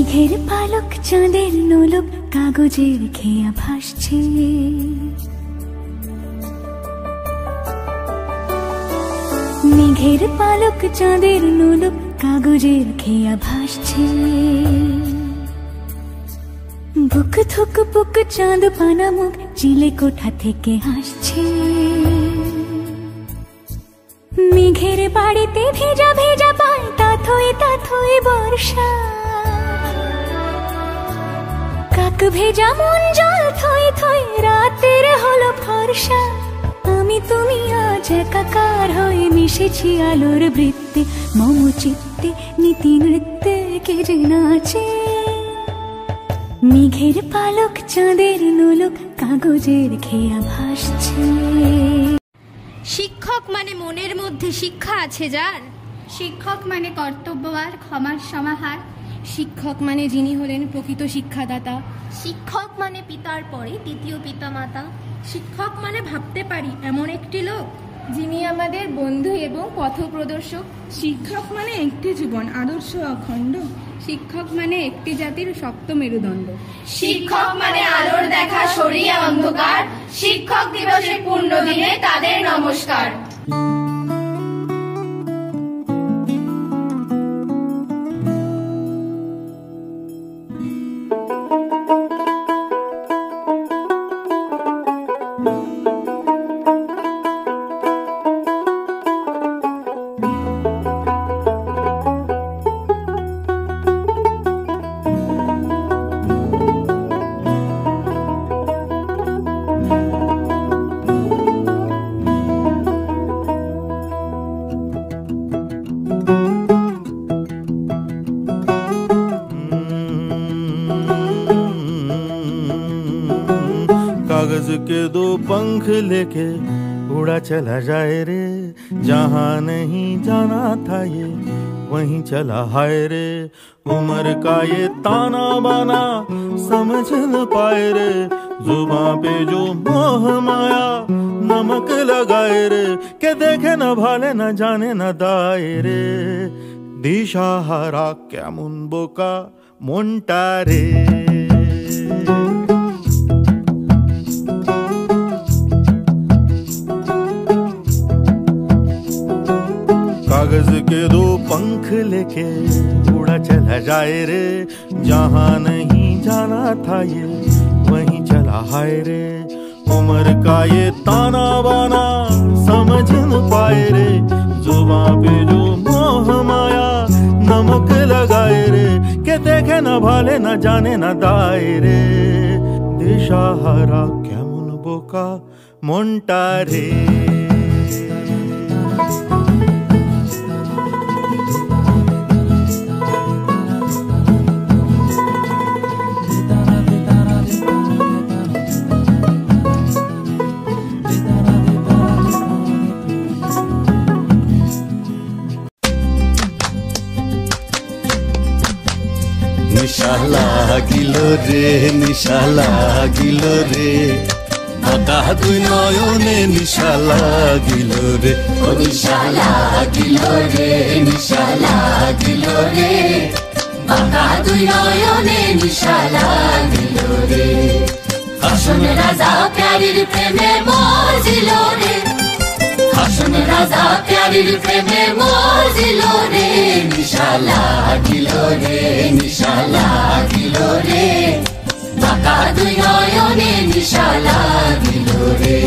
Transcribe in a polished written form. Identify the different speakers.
Speaker 1: মেঘের পালক চাঁদের নোলক কাগজের খেয়া ভাসছে। মেঘের পালক চাঁদের নোলক কাগজের খেয়া ভাসছে। বুক থুক বুক চাঁদ পানা মুখ চিলে কোঠা থেকে হাসছে। মেঘের বাড়িতে ভেজা ভেজা পায় তাথই বর্ষা। কাক ভেজা মন জল থই থই রাতের হলো ফর্সা। আমি তুমি আজ একাকার হয়ে মিশেছি আলোর বৃত্তে। মম চিত্তে নীতি নৃত্যে কে যে নাচে। মেঘের পালক চাঁদের নোলক কাগজের খেয়া ভাসছে।
Speaker 2: শিক্ষক মানে মনের মধ্যে শিক্ষা আছে যার।
Speaker 3: শিক্ষক মানে কর্তব্য আর ক্ষমার সমাহার।
Speaker 4: শিক্ষক মানে যিনি হলেন প্রকৃত শিক্ষাদাতা।
Speaker 2: শিক্ষক মানে পিতার পরে দ্বিতীয় পিতামাতা।
Speaker 4: শিক্ষক মানে ভাবতে পারি এমন একটি লোক যিনি আমাদের বন্ধু এবং পথপ্রদর্শক। শিক্ষক মানে একটি জীবন আদর্শ অখণ্ড। শিক্ষক মানে একটি জাতির শক্ত মেরুদণ্ড।
Speaker 3: শিক্ষক মানে আলোর দেখা সরিয়ে অন্ধকার। শিক্ষক দিবসের পূর্ণ দিনে তাদের নমস্কার।
Speaker 5: कागज के दो पंख लेके उड़ा चला जाए रे। जहाँ नहीं जाना था ये वहीं चला हाय रे। उम्र का ये ताना बाना समझ न पाए रे। जुबां पे जो मोह माया नमक लगाए रे। के देखे न भाले न जाने न दाए रे। दिशाहारा केमन बोका मोंटा रे। कागज के दो पंख लेके उड़ा चला जाए रे। जहाँ नहीं जाना था ये वहीं चला हाय रे। उम्र का ये ताना बाना समझ न पाए रे। जुबां पे जो मोह माया नमक लगाए रे। के देखे न भाले न जाने न दाए रे। दिशाहारा केमन बोका मोंटा रे।
Speaker 6: নিশা লাগিলো রে নিশা লাগিলো রে। বাঁকা দুই নয়নে নিশা লাগিলো রে। ও নিশা লাগিলো রে নিশা লাগিলো রে। বাঁকা দুই নয়নে নিশা লাগিলো রে। হাসন রাজা প্যারির প্রেমে মরছিল রে। হাসন রাজা প্যারির প্রেমে মরছিল রে। নিশা লাগিলো রে নিশা লাগিলো রে। বাঁকা দুই নয়নে নিশা লাগিলো রে।